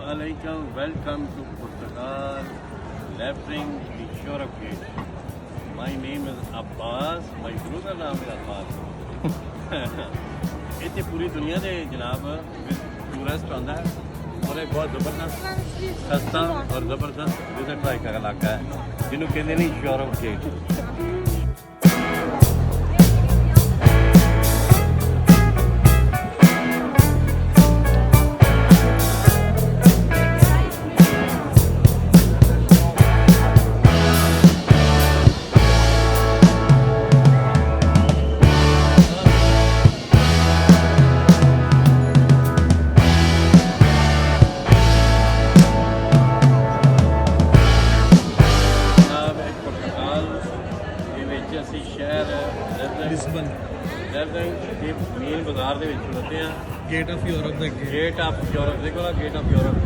alaikum, welcome to Portugal, leveraging the shore of Gate. My name is Abbas, my guru का नाम है Abbas. इतनी पूरी दुनिया से जनाब टूरिस्ट आंदा है और एक बहुत ज़बरदस्त सस्ता और ज़बरदस्त विजिट का इलाका है जिन्होंने कहते नहीं शोर ऑफ गेट. Lisbon. ये मेन बाजार ਦੇ ਵਿੱਚ ਖੜੋਤੇ ਆ. Gate of Europe ਦੇ ਅੱਗੇ. Gate of Europe ਦੇਖੋ ਨਾ, Gate of Europe.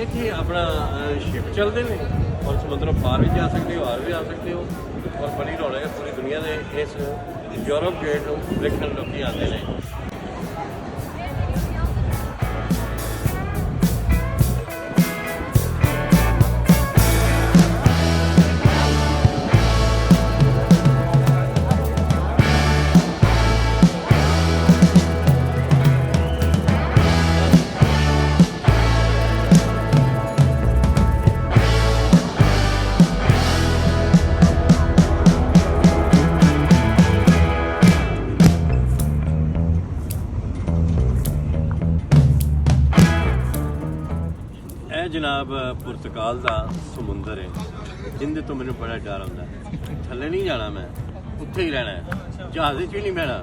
ਇੱਥੇ ਆਪਣਾ ਸ਼ਿਪ ਚੱਲਦੇ ਨੇ ਔਰ ਸਮੁੰਦਰੋਂ ਪਾਰ ਵੀ ਜਾ ਸਕਦੇ ਹੋ, ਆਰ ਵੀ ਆ ਸਕਦੇ ਹੋ ਔਰ ਬੜੀ ਰੌਣਕ ਹੈ ਪੂਰੀ ਦੁਨੀਆ ਦੇ ਇਸ ਯੂਰਪ ਗੇਟ ਨੂੰ ਦੇਖਣ ਲੋਕੀ ਆਉਂਦੇ ਨੇ. जनाब पुर्तगाल का समुंदर है जिंदे तो मैंने बड़ा डर आता है. थले नहीं जाना, मैं उत्थे ही रहना है. जहाज भी नहीं बहना.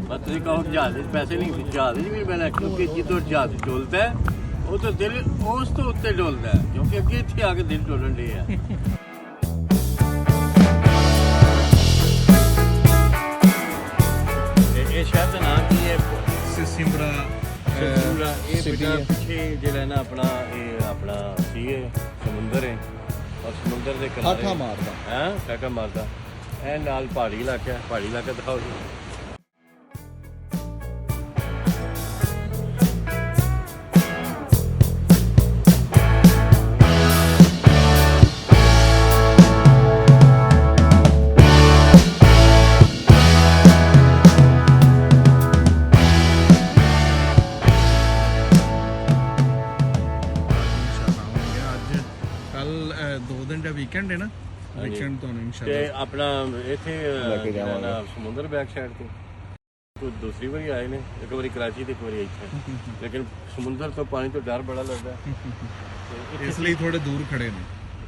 बस तुम कहो जहाज पैसे नहीं, जहाज भी नहीं बहना क्योंकि जिधर जहाज डोलता है वो तो दिल उस तो उत्ते डोलता है क्योंकि अगे इतने आके दिल डोलन डे है. ये शहर का नाम की है सिमरा. पिछे जो ना अपना अपना सी है समुंदर है और समुंदर के किनारे मारदा है काका मारदा है नाल पहाड़ी इलाका है. पहाड़ी इलाका दिखाओ जी. ਵੀਕਐਂਡ ਹੈ ਨਾ, ਵੀਕਐਂਡ ਤੋਂ ਤੇ ਇਨਸ਼ਾਅੱਲਾ ਆਪਣਾ ਇੱਥੇ ਸਮੁੰਦਰ ਬੈਕ ਸਾਈਡ ਤੇ ਕੋਈ ਦੂਸਰੀ ਵਾਰੀ ਆਏ ਨੇ. ਇੱਕ ਵਾਰੀ ਕਰਾਚੀ ਤੇ ਇੱਕ ਵਾਰੀ ਇੱਥੇ. ਲੇਕਿਨ ਸਮੁੰਦਰ ਤੋਂ ਪਾਣੀ ਤੋਂ ਡਰ ਬੜਾ ਲੱਗਦਾ ਇਸ ਲਈ ਥੋੜੇ ਦੂਰ ਖੜੇ ਨੇ.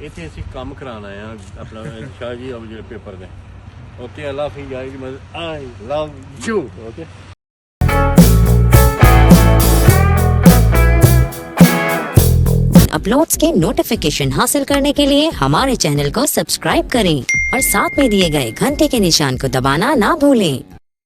ਇੱਥੇ ਅਸੀਂ ਕੰਮ ਕਰਾਉਣ ਆਏ ਆ ਆਪਣਾ ਸ਼ਾਹ ਜੀ ਉਹ ਜਿਹੜੇ ਪੇਪਰ ਦੇ. Okay Allah Hafiz I love you. Okay uploads के नोटिफिकेशन हासिल करने के लिए हमारे चैनल को सब्सक्राइब करें और साथ में दिए गए घंटे के निशान को दबाना ना भूलें.